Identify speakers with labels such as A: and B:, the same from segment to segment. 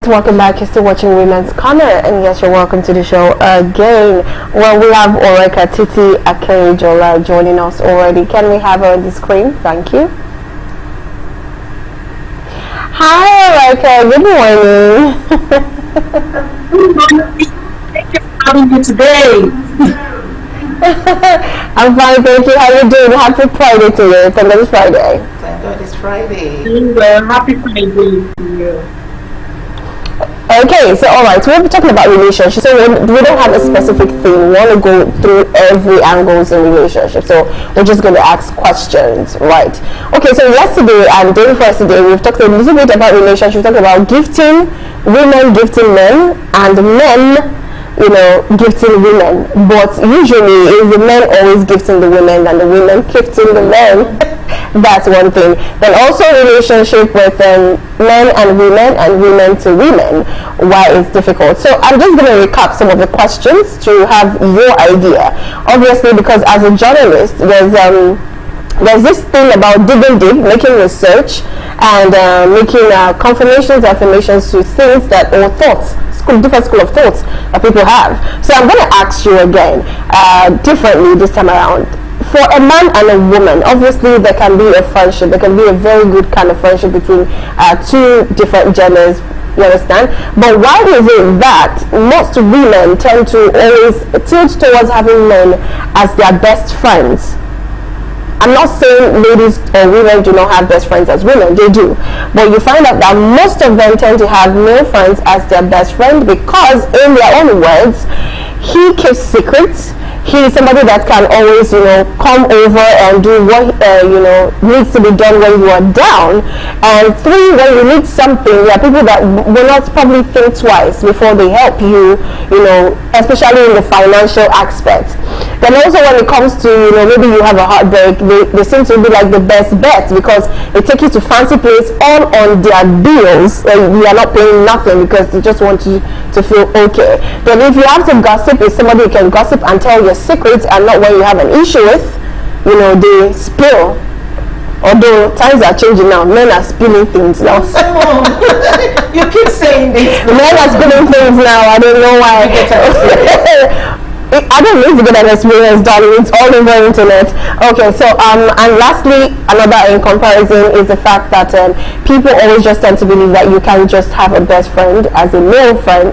A: Welcome back. You're still watching Women's Corner, and yes, you're welcome to the show again. Well, we have Oreka Titi Akejola joining us already. Can we have her on the screen? Thank you. Hi, Oreka. Good morning.
B: Good morning. Thank you for having me today.
A: I'm fine, thank you. How you doing? Happy Friday to you. Thank God it's Friday.
C: Thank God it's Friday.
B: Doing well. Happy Friday to you.
A: Okay, so alright, we'll be talking about relationships. So we don't have a specific thing. We want to go through every angles in relationships. So we're just going to ask questions, right? Okay, so yesterday and day before yesterday, we've talked a little bit about relationships. We talked about gifting, women gifting men, and men, gifting women. But usually, it's the men always gifting the women and the women gifting the men. That's one thing. Then also relationship with men and women to women, why it's difficult. So I'm just going to recap some of the questions to have your idea. Obviously, because as a journalist, there's this thing about digging deep, making research, and making confirmations, affirmations to things that or thoughts. Different school of thoughts that people have. So I'm going to ask you again, differently this time around. For a man and a woman, obviously there can be a friendship. There can be a very good kind of friendship between two different genders. You understand? But why is it that most women tend to always tilt towards having men as their best friends? I'm not saying ladies or women do not have best friends as women, they do. But you find out that most of them tend to have male friends as their best friend because, in their own words, he keeps secrets. He is somebody that can always, come over and do what, needs to be done when you are down. And three, when you need something, there are people that will not probably think twice before they help you, especially in the financial aspect. Then also when it comes to, maybe you have a heartbreak, they seem to be like the best bet because they take you to fancy place all on their bills and you are not paying nothing because they just want you to feel okay. Then if you have to gossip with somebody, you can gossip and tell your secrets, and not when you have an issue with, they spill. Although times are changing now, men are spilling things now.
C: You keep saying this.
A: Men are spilling things now. I don't know why. I don't need to get an experience, darling. It's all over the internet. Okay, so and lastly, another in comparison is the fact that people always just tend to believe that you can just have a best friend as a male friend,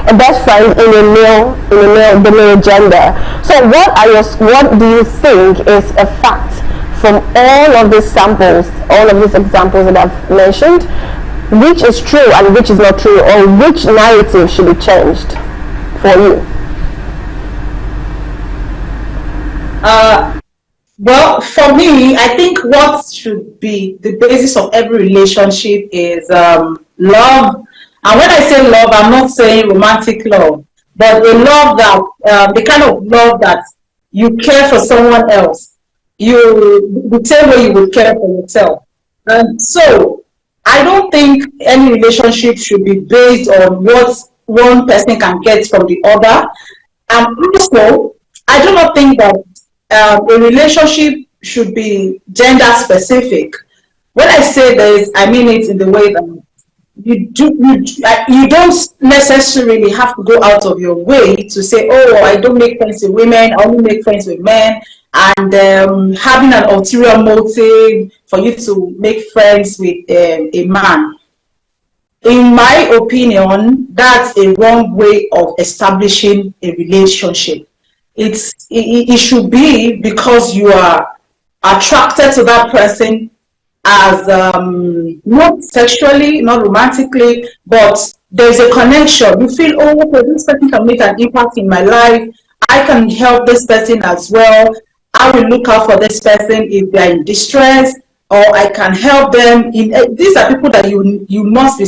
A: a best friend in the male gender. So what do you think is a fact from all of these samples, all of these examples that I've mentioned, which is true and which is not true, or which narrative should be changed for you?
B: Well, for me, I think what should be the basis of every relationship is love. And when I say love, I'm not saying romantic love, but a love that the kind of love that you care for someone else, the same way you would care for yourself. And so, I don't think any relationship should be based on what one person can get from the other. And also, I do not think that a relationship should be gender specific. When I say this, I mean it in the way that you don't necessarily have to go out of your way to say, oh, I don't make friends with women, I only make friends with men, and having an ulterior motive for you to make friends with a man. In my opinion, that's a wrong way of establishing a relationship. It should be because you are attracted to that person as not sexually, not romantically, but there's a connection. You feel, oh, okay, this person can make an impact in my life. I can help this person as well. I will look out for this person if they're in distress, or I can help them. These are people that you must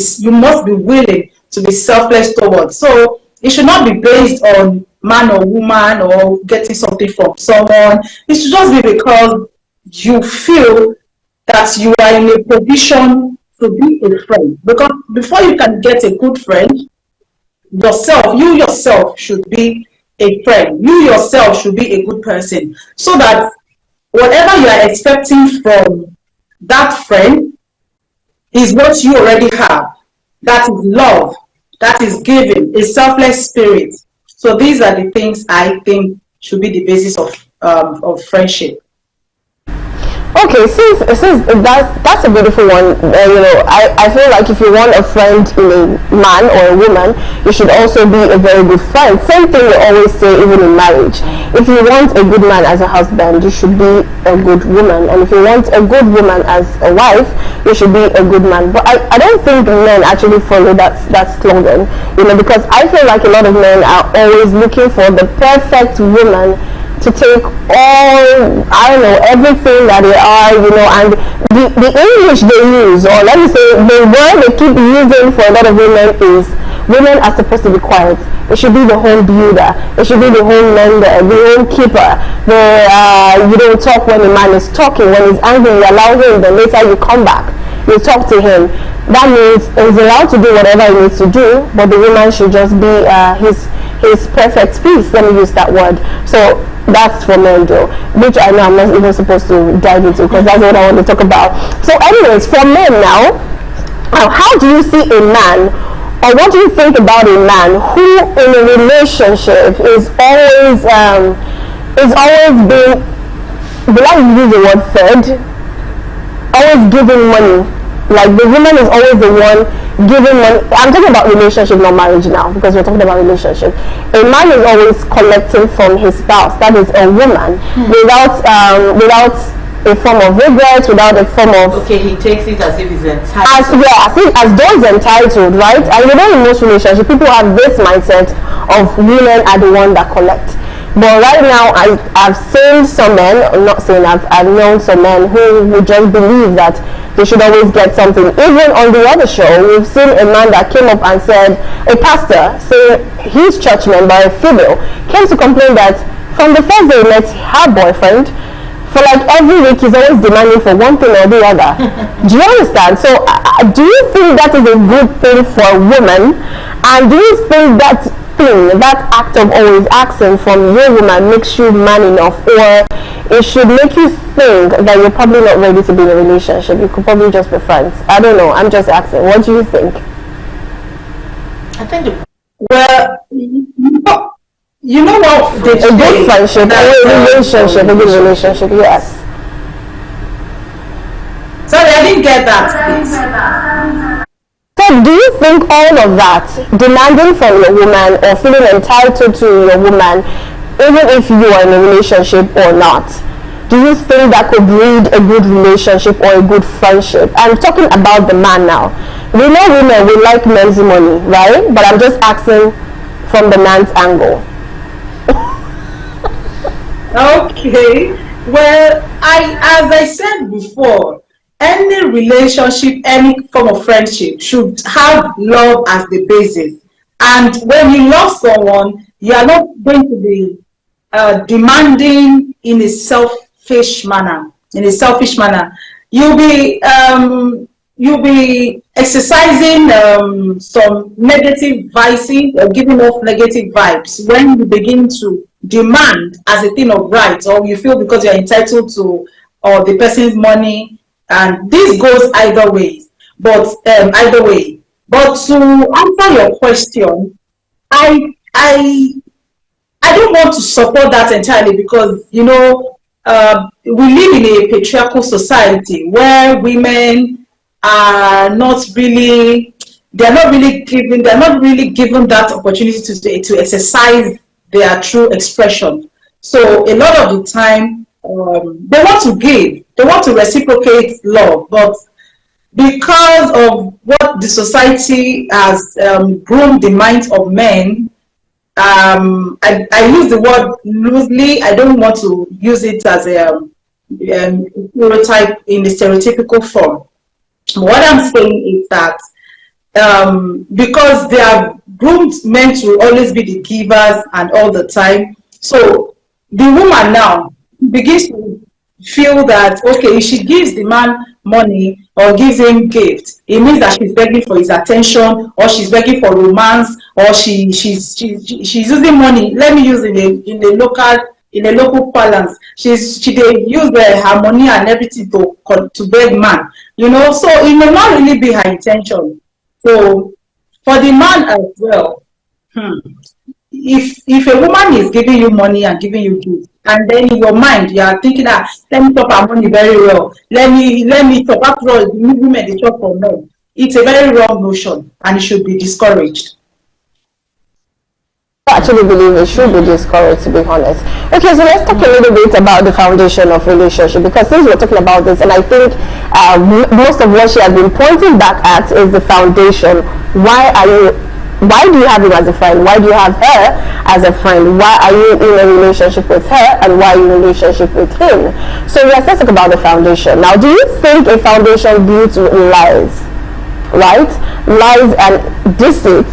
B: be willing to be selfless towards. So it should not be based on man or woman or getting something from someone. It should just be because you feel that you are in a position to be a friend. Because before you can get a good friend, you yourself should be a friend. You yourself should be a good person. So that whatever you are expecting from that friend is what you already have. that is love, that is giving, a selfless spirit. So these are the things I think should be the basis of friendship.
A: Okay, since that's a beautiful one. I feel like if you want a friend in a man or a woman, you should also be a very good friend. Same thing we always say even in marriage. If you want a good man as a husband, you should be a good woman, and if you want a good woman as a wife, you should be a good man. But I don't think men actually follow that slogan, because I feel like a lot of men are always looking for the perfect woman to take all, I don't know, everything that they are, and the English they use, or let me say the word they keep using for a lot of women is, women are supposed to be quiet. They should be the home builder. They should be the home mender, the home keeper. You don't talk when the man is talking. When he's angry, you allow him. Then later you come back, you talk to him. That means he's allowed to do whatever he needs to do, but the woman should just be his perfect peace. Let me use that word. So that's for men though, which I know I'm not even supposed to dive into, because that's what I want to talk about. So anyways, for men now, how do you see a man, or what do you think about a man who in a relationship is always being, will I use the word fed, always giving money? Like the woman is always the one giving money. I'm talking about relationship, not marriage now, because we're talking about relationship. A man is always collecting from his spouse, that is a woman, without a form of regret, without a form of...
C: Okay, he takes it as if he's entitled.
A: As though he's entitled, right? And in most relationships, people have this mindset of women are the one that collect. But right now, I've seen some men, I'm not saying I've known some men who would just believe that they should always get something. Even on the other show, we've seen a man that came up and said, a pastor, saying his church member, a female, came to complain that from the first day he met her boyfriend, for like every week he's always demanding for one thing or the other. Do you understand? So do you think that is a good thing for a woman? And do you think that act of always asking from your woman makes you man enough, or it should make you think that you're probably not ready to be in a relationship? You could probably just be friends. I don't know. I'm just asking. What do you think?
C: I think
B: you know what?
A: A good friendship, a good relationship, yes.
B: Sorry, I didn't get that, please.
A: So do you think all of that, demanding from your woman or feeling entitled to your woman, even if you are in a relationship or not, do you think that could breed a good relationship or a good friendship? I'm talking about the man now. We know women, we like men's money, right? But I'm just asking from the man's angle.
B: Okay. Well, as I said before, any relationship, any form of friendship should have love as the basis. And when you love someone, you are not going to be demanding in a selfish manner. You'll be exercising some negative vices or giving off negative vibes when you begin to demand as a thing of right, or you feel because you're entitled to or the person's money. And this goes either way. But to answer your question, I don't want to support that entirely, because we live in a patriarchal society where women are not really given that opportunity to exercise their true expression. So a lot of the time, they want to give, they want to reciprocate love, but because of what the society has groomed the minds of men, I use the word loosely. I don't want to use it as a stereotype in the stereotypical form. What I'm saying is that because they are groomed men to always be the givers and all the time, so the woman now begins to feel that, okay, if she gives the man money or gives him gift, it means that she's begging for his attention, or she's begging for romance, or she's using money. Let me use in a local parlance. She use her money and everything to beg man. So it may not really be her intention. So for the man as well, if a woman is giving you money and giving you gifts, and then in your mind you are thinking that let me chop her money very well, let me chop, after all women they chop for men. It's a very wrong notion and it should be discouraged.
A: I actually believe it should be discouraged, to be honest. Okay, so let's talk a little bit about the foundation of relationship, because since we're talking about this, and I think most of what she has been pointing back at is the foundation. Why do you have him as a friend? Why do you have her as a friend? Why are you in a relationship with her, and why are you in a relationship with him? So yes, let's talk about the foundation. Now, do you think a foundation built with lies, right? Lies and deceit.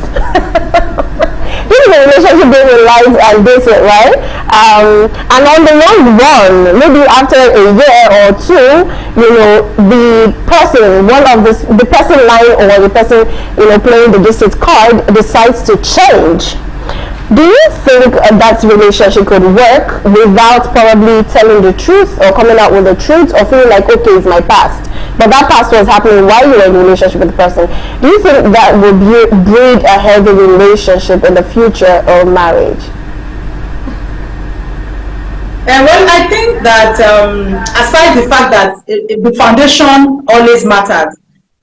A: This is a relationship built with lies and deceit, right? And on the long run, maybe after a year or two, the person lying, or the person, playing the deceit card decides to change. Do you think that relationship could work without probably telling the truth, or coming out with the truth, or feeling like, okay, it's my past, but that past was happening while you were in a relationship with the person? Do you think that would breed a healthy relationship in the future of marriage?
B: Well, I think that aside the fact that the foundation always matters,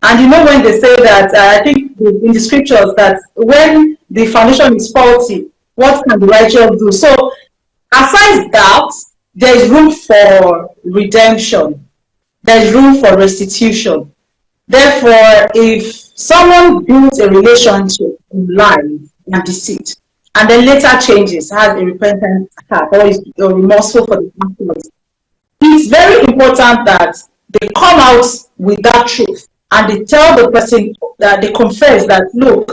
B: and when they say that, I think in the scriptures that when the foundation is faulty, what can the righteous do? So aside that, there is room for redemption. There is room for restitution. Therefore, if someone builds a relationship in lies and deceit, and then later changes, has a repentant heart, or is remorseful for the past, it's very important that they come out with that truth and they tell the person, that they confess that, look,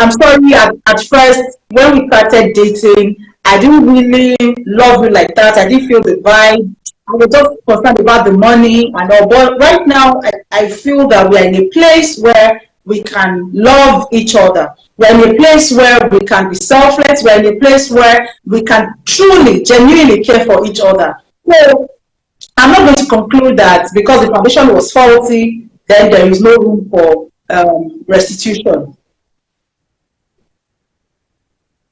B: I'm sorry, at first when we started dating, I didn't really love you like that. I didn't feel the vibe. I was just concerned about the money and all. But right now, I feel that we are in a place where we can love each other. We're in a place where we can be selfless. We're in a place where we can truly, genuinely care for each other. So I'm not going to conclude that because the foundation was faulty, then there is no room for restitution.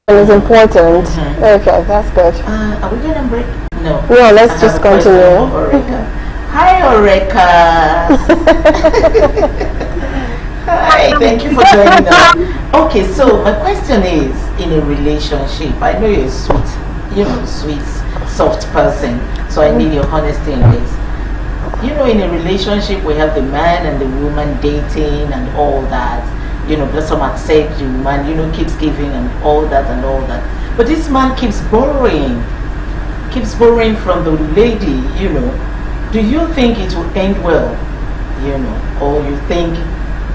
A: It was important. Okay, that's good.
C: Are we going to break? No.
A: No, let's just continue.
C: Hi, Oreka. Hi, thank you for joining us. Okay, so my question is, in a relationship, I know you're sweet, soft person, so I need your honesty in this. In a relationship, we have the man and the woman dating and all that. Blossom accepts the woman, keeps giving and all that. But this man keeps borrowing from the lady, Do you think it will end well, or you think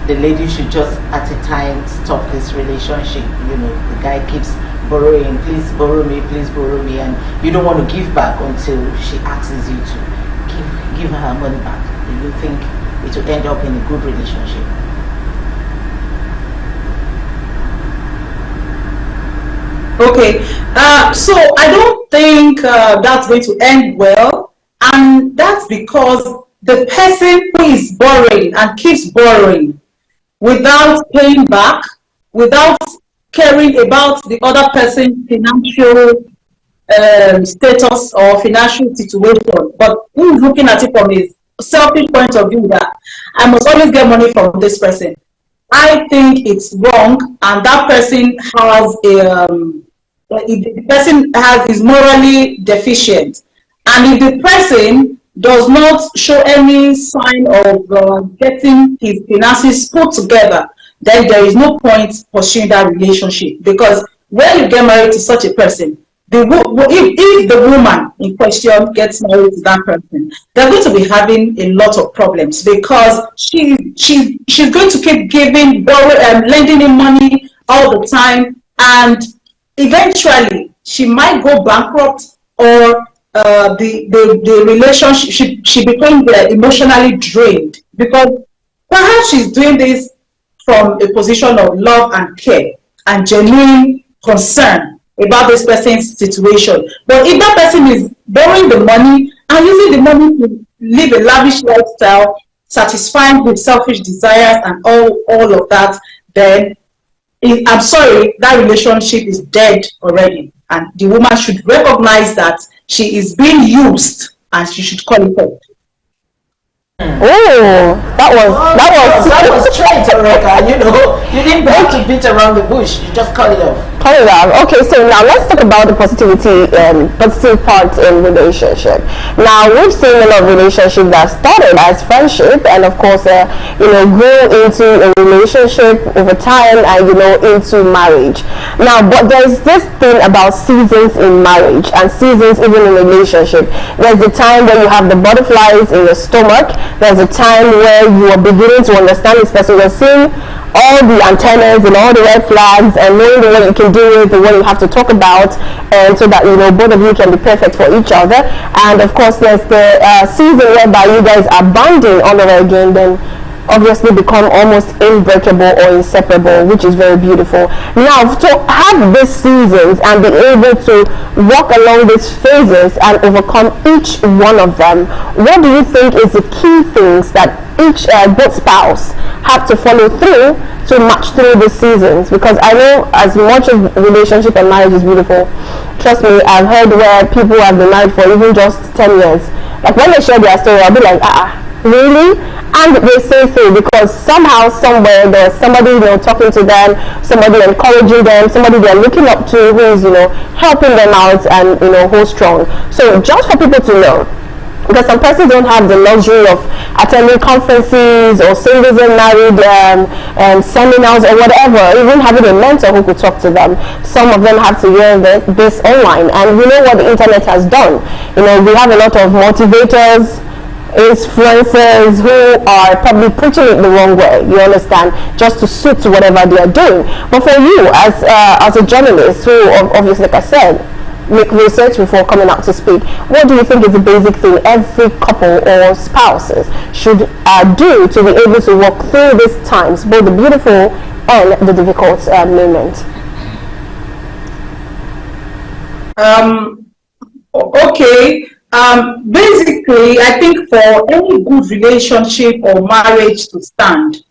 C: the lady should just at a time stop this relationship? The guy keeps borrowing, please borrow me, and you don't want to give back until she asks you to give her money back. Do you think it will end up in a good relationship?
B: Okay, so I don't think that's going to end well, and that's because the person who is borrowing and keeps borrowing without paying back, without caring about the other person's financial status or financial situation, but who is looking at it from a selfish point of view that I must always get money from this person. I think it's wrong, and that person has the person is morally deficient, and if the person does not show any sign of getting his finances put together, then there is no point pursuing that relationship. Because when you get married to such a person, if the woman in question gets married to that person, they're going to be having a lot of problems, because she's going to keep lending him money all the time, and eventually she might go bankrupt, or the relationship, she becomes emotionally drained, because perhaps she's doing this from a position of love and care and genuine concern about this person's situation. But if that person is borrowing the money and using the money to live a lavish lifestyle, satisfying his selfish desires and all of that, then I'm sorry, that relationship is dead already. And the woman should recognize that she is being used and she should call it off.
A: Oh,
C: that was straight, Oreka. You know, you didn't have to beat around the bush. You just cut it off.
A: Cut it off. Okay, so now let's talk about the positive part in relationship. Now we've seen a lot of relationships that started as friendship, and of course, grew into a relationship over time, and into marriage. Now, but there's this thing about seasons in marriage and seasons even in relationship. There's the time when you have the butterflies in your stomach. There's a time where you are beginning to understand this person. You're seeing all the antennas and all the red flags and knowing what you can do with, the what you have to talk about, and so that both of you can be perfect for each other. And of course, there's the season whereby you guys are bonding all over again. Then obviously become almost unbreakable or inseparable, which is very beautiful. Now, to have these seasons and be able to walk along these phases and overcome each one of them, what do you think is the key things that both spouse have to follow through to match through the seasons? Because I know as much as relationship and marriage is beautiful, trust me, I've heard where people have been married for even just 10 years. Like when they share their story, I'll be like, really? And they say so because somehow, somewhere, there's somebody talking to them, somebody encouraging them, somebody they're looking up to who is helping them out and hold strong. So just for people to know, because some persons don't have the luxury of attending conferences or singles and married seminars or whatever, even having a mentor who could talk to them. Some of them have to hear this online, and you know what the internet has done. We have a lot of motivators, influencers who are probably preaching it the wrong way, you understand, just to suit whatever they are doing. But for you as a journalist who obviously, like I said, make research before coming out to speak, what do you think is the basic thing every couple or spouses should do to be able to walk through these times, both the beautiful and the difficult moments?
B: Okay. Basically, I think for any good relationship or marriage to stand,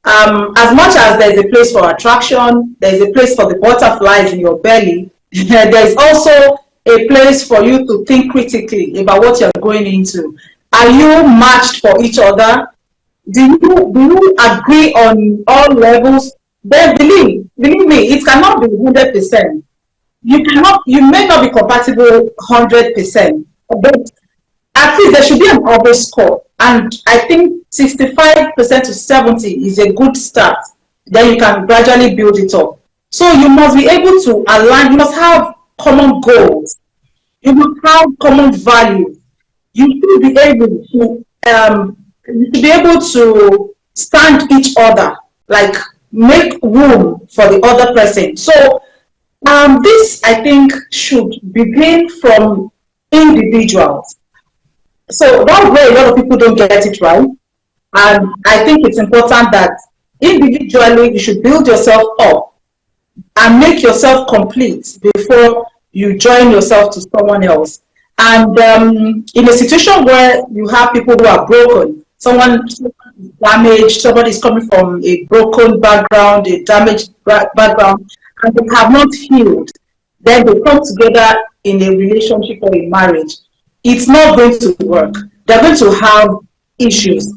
B: as much as there's a place for attraction, there's a place for the butterflies in your belly, there's also a place for you to think critically about what you're going into. Are you matched for each other? Do you agree on all levels? Then believe me, it cannot be 100%. You may not be compatible 100%. But at least there should be an average score, and I think 65% to 70 is a good start. Then you can gradually build it up. So you must be able to align. You must have common goals. You must have common values. You should be able to stand each other, like make room for the other person. So this, I think, should begin from individuals. So that's where a lot of people don't get it right. And I think it's important that individually you should build yourself up and make yourself complete before you join yourself to someone else. And in a situation where you have people who are broken, someone is damaged, somebody is coming from a broken background, a damaged background, and they have not healed, then they come together in a relationship or a marriage, it's not going to work. They're going to have issues,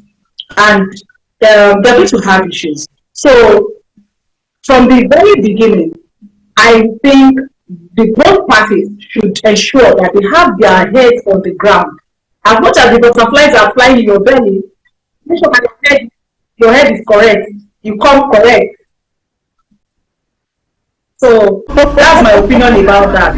B: and they're going to have issues. So from the very beginning, I think the both parties should ensure that they have their heads on the ground. As much as the butterflies are flying in your belly, make sure that your head is correct. You come correct. So that's my opinion about that.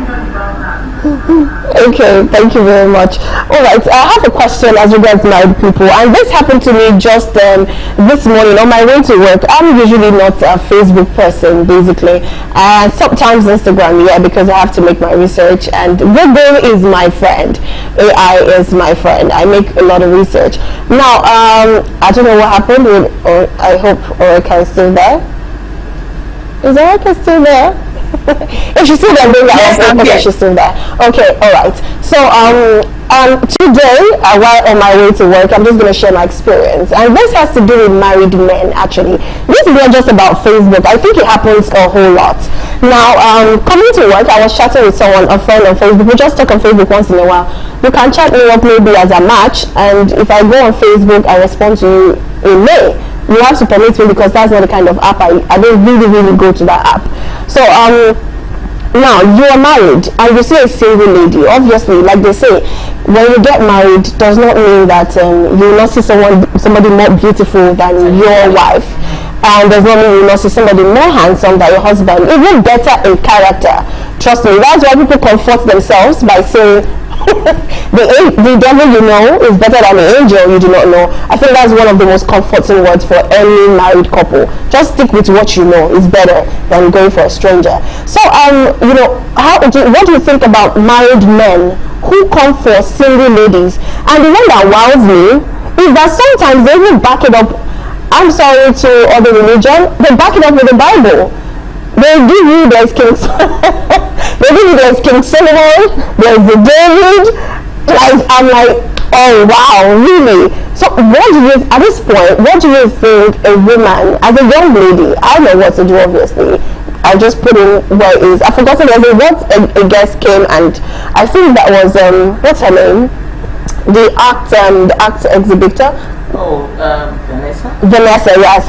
A: Okay, thank you very much. All right, I have a question as regards married people, and this happened to me just this morning on my way to work. I'm usually not a Facebook person, basically, and sometimes Instagram, yeah, because I have to make my research, and Google is my friend. AI is my friend. I make a lot of research. Now, I don't know what happened, or I hope Oreka is still there. Is Oreka still there? If she's still there, bring her up. Okay, she's still there. Okay, all right. So Today, while on my way to work, I'm just going to share my experience. And this has to do with married men, actually. This is not just about Facebook. I think it happens a whole lot. Now, coming to work, I was chatting with someone, a friend on Facebook. We just talk on Facebook once in a while. You can chat me up maybe as a match, and if I go on Facebook, I respond to you in May. You have to permit me because that's not the kind of app I don't really go to that app. So, now you are married and you see a single lady. Obviously, like they say, when you get married does not mean that you will not see somebody more beautiful than your wife, and does not mean you will not see somebody more handsome than your husband, even better in character. Trust me, that's why people comfort themselves by saying the devil you know is better than the angel you do not know. I think that's one of the most comforting words for any married couple. Just stick with what you know is better than going for a stranger. So you know, what do you think about married men who come for single ladies? And the one that wows me is that sometimes they will back it up. I'm sorry to other religion, they back it up with the Bible. They give you there's King they give you there's King Solomon, there's the David. Like, I'm like, oh wow, really? So what do you, at this point, what do you think a woman, as a young lady, I know what to do obviously, I just put in where it is. I forgot it was a guest came, and I think that was what's her name? The act exhibitor.
C: Oh, Vanessa?
A: Vanessa, yes.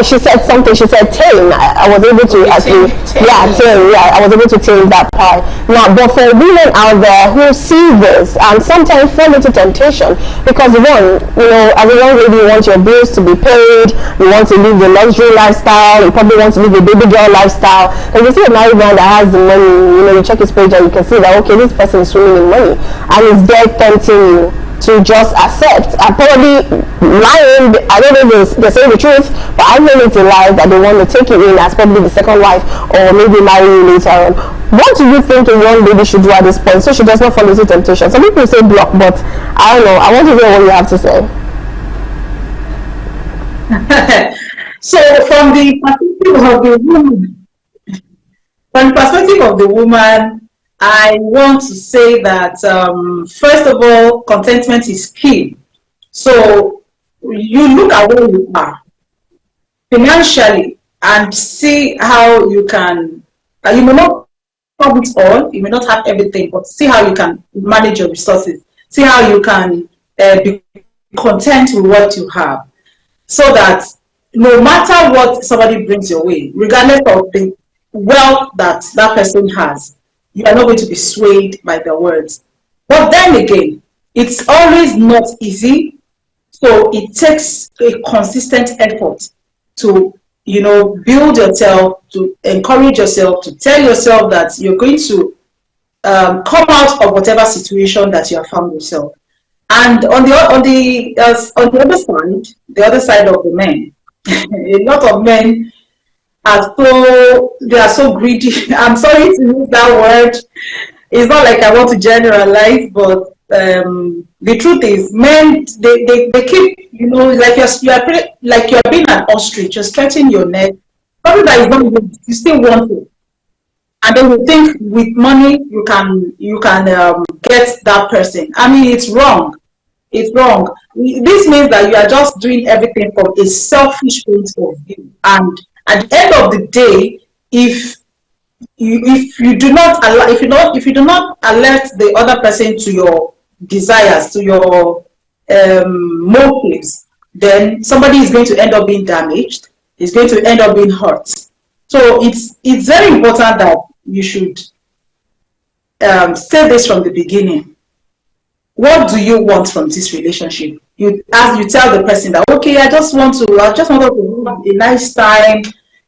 A: She said something. She said tame. I was able to actually, tame. I was able to tame that part. Now, but for women out there who see this and sometimes fall into temptation, because one, you know, as a young lady, you want your bills to be paid, you want to live the luxury lifestyle, you probably want to live a baby girl lifestyle. And you see a married man that has the money, you know, you check his page and you can see that, okay, this person is swimming in money, and it's there tempting you to just accept. I'm probably lying, I don't know if they say the truth, but I know it's a lie that they want to take you in as probably the second wife or maybe marry you later on. What do you think a young lady should do at this point so she does not fall into temptation? Some people say block, but I don't know. I want to hear what you have to say.
B: So from the perspective of the woman, I want to say that first of all, contentment is key. So you look at where you are financially and see how you can. You may not have it all, you may not have everything, but see how you can manage your resources. See how you can be content with what you have, so that no matter what somebody brings your way, regardless of the wealth that that person has, you are not going to be swayed by their words. But then again, it's always not easy. So it takes a consistent effort to, you know, build yourself, to encourage yourself, to tell yourself that you're going to come out of whatever situation that you have found yourself. And on the other side of the men, a lot of men they are so greedy. I'm sorry to use that word. It's not like I want to generalize, but the truth is, men they keep, you know, like you're being an ostrich. You're stretching your neck. Something that is not good, you still want it, and then you think with money you can get that person. I mean, it's wrong. It's wrong. This means that you are just doing everything from a selfish point of view, and at the end of the day, if you do not alert the other person to your desires, to your motives, then somebody is going to end up being damaged. Is going to end up being hurt. So it's very important that you should say this from the beginning. What do you want from this relationship? You tell the person that, okay, I just want to have a nice time.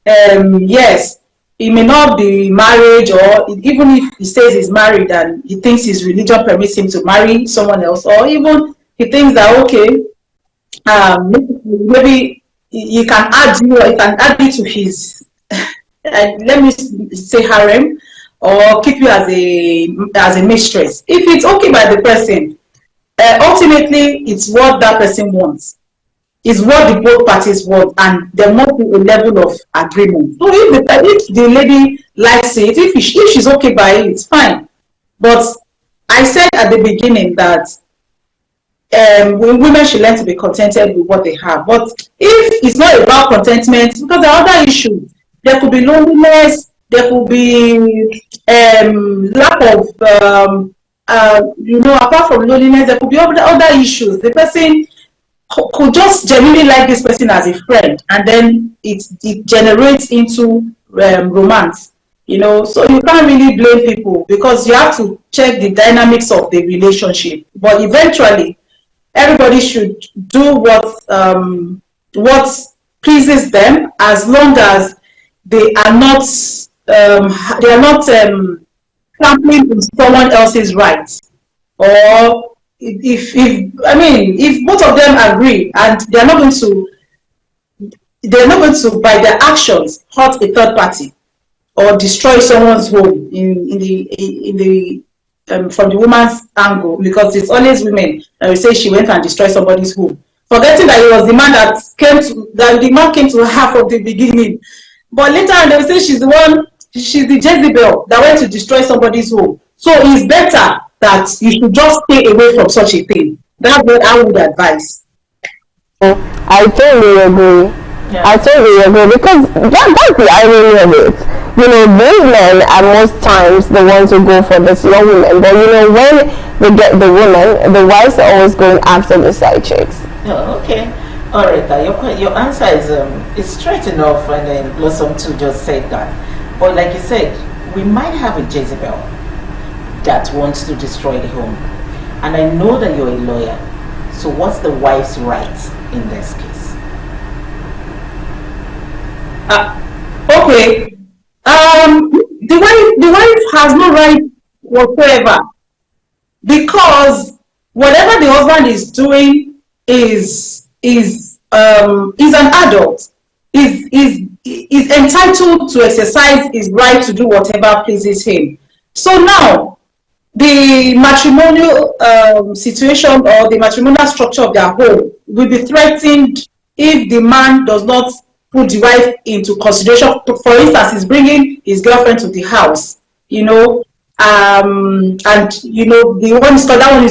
B: Yes, it may not be marriage, or even if he says he's married and he thinks his religion permits him to marry someone else, or even he thinks that, okay, maybe he can add you to his let me say harem, or keep you as a mistress. If it's okay by the person, ultimately it's what that person wants. It's what the both parties want, and there must be a level of agreement. So if the lady likes it, if she's okay by it, it's fine. But I said at the beginning that women should learn to be contented with what they have. But if it's not about contentment, because there are other issues, there could be loneliness, there could be lack of, apart from loneliness, there could be other issues. The person could just genuinely like this person as a friend, and then it generates into romance. So you can't really blame people, because you have to check the dynamics of the relationship. But eventually, everybody should do what pleases them, as long as they are not trampling on someone else's rights. Or if both of them agree and they're not going to by their actions hurt a third party or destroy someone's home from the woman's angle, because it's always women that will say she went and destroyed somebody's home, forgetting that it was the man that the man came to her from the beginning. But later on, they will say she's the Jezebel that went to destroy somebody's home. So it's better that you should just stay away from such a thing. That's what I would advise.
A: I totally agree. Yeah. I totally agree, because that's the irony of it. Those men are most times the ones who go for this young woman, but when they get the woman, the wives are always going after the side chicks.
C: Oh, okay. All right, your answer is straight enough, and then Blossom too just said that. But like you said, we might have a Jezebel that wants to destroy the home, and I know that you're a lawyer. So what's the wife's rights in this case?
B: Okay. The wife has no right whatsoever, because whatever the husband is doing is an adult. Is entitled to exercise his right to do whatever pleases him. So now, the matrimonial situation or the matrimonial structure of their home will be threatened if the man does not put the wife into consideration. For instance, he's bringing his girlfriend to the house, and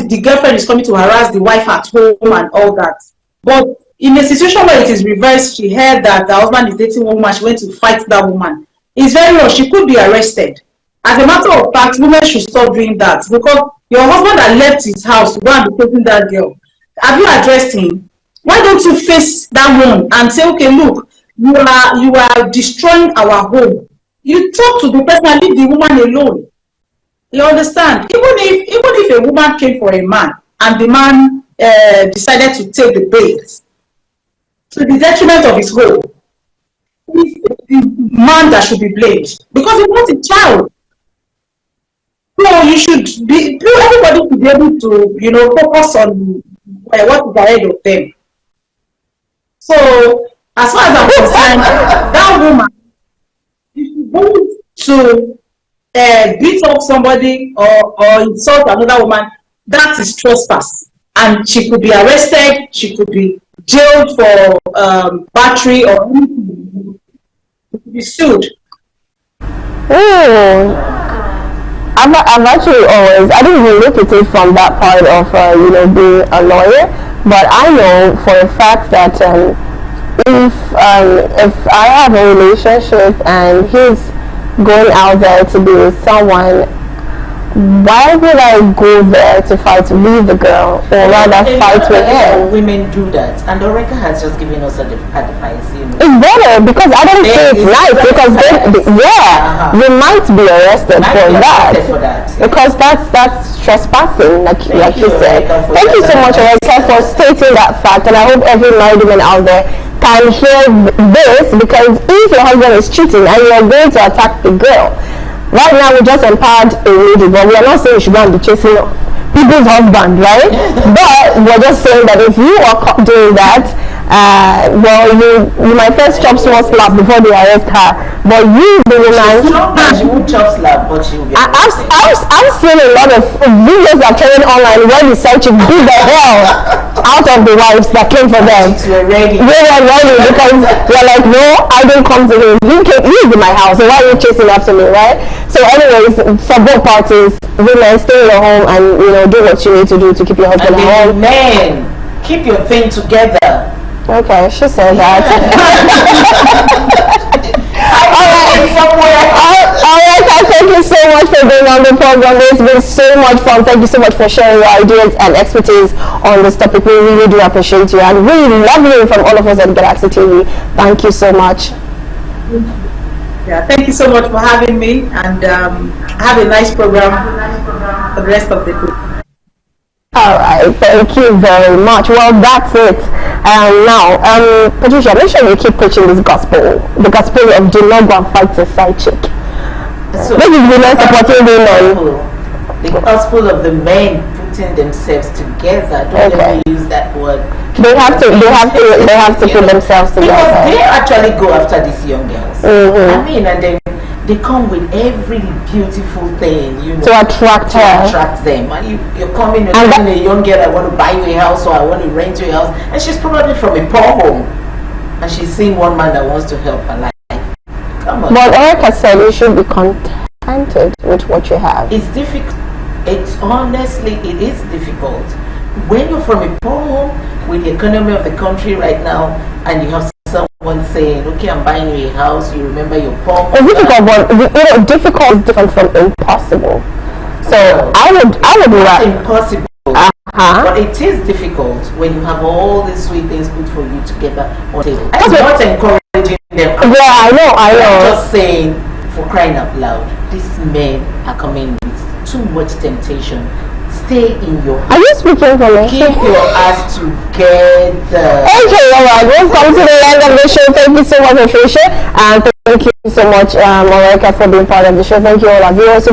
B: the girlfriend is coming to harass the wife at home and all that. But in a situation where it is reversed, she heard that the husband is dating one woman, she went to fight that woman. It's very wrong. She could be arrested. As a matter of fact, women should stop doing that, because your husband had left his house to go and be taking that girl. Have you addressed him? Why don't you face that one and say, okay, look, you are destroying our home. You talk to the person and leave the woman alone. You understand? Even if a woman came for a man and the man decided to take the bait to the detriment of his home, it's the man that should be blamed, because he wants a child. So everybody should be able to, focus on what is ahead of them. So as far as I'm concerned, that woman, if she goes to beat up somebody or insult another woman, that is trespass, and she could be arrested, she could be jailed for battery, or anything. She could be sued.
A: I've actually always, I didn't even look at it from that part of being a lawyer, but I know for a fact that if I have a relationship and he's going out there to be with someone, why would I go there to fight to leave the girl, or rather fight with him?
C: Women do that, and Oreka has just given us advice.
A: It's better, because I don't say it's nice, because we might be arrested for that, because that's trespassing, like you said. Thank you so much, Oreka, for stating that fact, and I hope every married woman out there can hear this, because if your husband is cheating and you are going to attack the girl, right now we just empowered a lady, but we are not saying you should go and be chasing people's husband, right? But we're just saying that if you are caught doing that, you might first chop small slap before they arrest her. But you, the woman,
C: she won't chop slap, but she will be arrested.
A: I've seen a lot of videos that are trending online where the side chick beat the hell out of the wives that came for them.
C: We're ready.
A: They were ready because they're like, no, I didn't come to him. He's in my house, so why are you chasing after me, right? So anyways, for both parties, women, stay in your home and, you know, do what you need to do to keep your husband
C: And
A: at home.
C: men, keep your thing together.
A: Okay, she said that. Alright, thank you so much for being on the program. It's been so much fun. Thank you so much for sharing your ideas and expertise on this topic. We really do appreciate you and really love hearing from all of us at Galaxy TV. Thank you so much.
B: Yeah, thank you so much for having me, and have a nice program for the rest of the group.
A: All right, thank you very much. Well, that's it. Now, Patricia, make sure you keep preaching this gospel, the gospel of do not go and fight a side chick.
C: So,
A: This is women supporting women.
C: the gospel of the men putting themselves together. Don't
A: Okay.
C: ever use that word.
A: They have to put themselves
C: Because
A: together.
C: they actually go after these young girls. I mean, and they come with every beautiful thing, you know,
A: To attract
C: to
A: her.
C: attract them. And you're coming and
A: And
C: telling a young girl, I want to buy you a house or I want to rent you a house, and she's probably from a poor home, and she's seeing one man that wants to help her life. Come on.
A: But Erica said you should be contented with what you have.
C: It's difficult. It's honestly, it is difficult. When you're from a poor home with the economy of the country right now, and you have someone saying, "Okay, I'm buying you a house," you remember your poor.
A: It's difficult, but you know, difficult is different from impossible. So I would
C: Not
A: rather.
C: impossible, but it is difficult when you have all these sweet things put for you together on the table. I'm not encouraging them.
A: Yeah, I know.
C: I'm just saying, for crying out loud, these men are coming with too much temptation. Stay in your
A: Are you speaking for me?
C: keep your ass together.
A: Okay, alright, we've come to the end of the show. Thank you so much, Patricia, and thank you so much, Erica, for being part of the show. Thank you all our viewers.